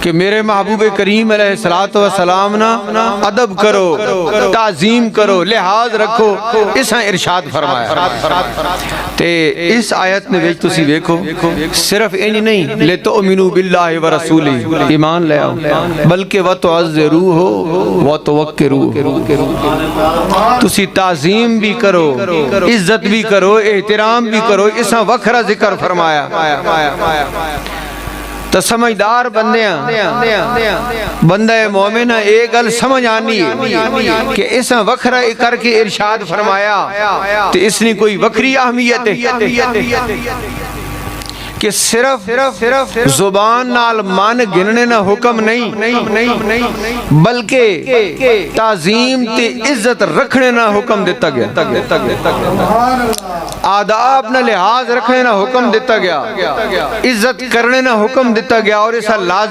کہ میرے محبوب کریم علیہ الصلوۃ والسلام نا ادب کرو، تعظیم کرو، لحاظ رکھو، اس ہاں ارشاد فرمایا۔ تے اس آیت نے وچ تسی ویکھو صرف انج نہیں لتؤمنوا باللہ ورسولہ ایمان لے آؤ، بلکہ وتعزروہ وتوقروہ، تسی تعظیم بھی کرو، عزت بھی کرو، احترام بھی کرو، اس ہاں وکھرا ذکر فرمایا۔ تو سمجھدار بندہ مومنہ ایک گل سمجھ آنی ہے کہ اس وکھرا کر کے ارشاد فرمایا تو اس نے کوئی وکری اہمیت ہے کہ صرف زبان نال مان گننے نہ حکم نہیں، بلکہ تعظیم تے عزت رکھنے نہ حکم دیتا گیا، آداب نہ لحاظ رکھنے نہ حکم دیتا گیا، عزت کرنے نہ حکم دیتا گیا، اور ایسا لازم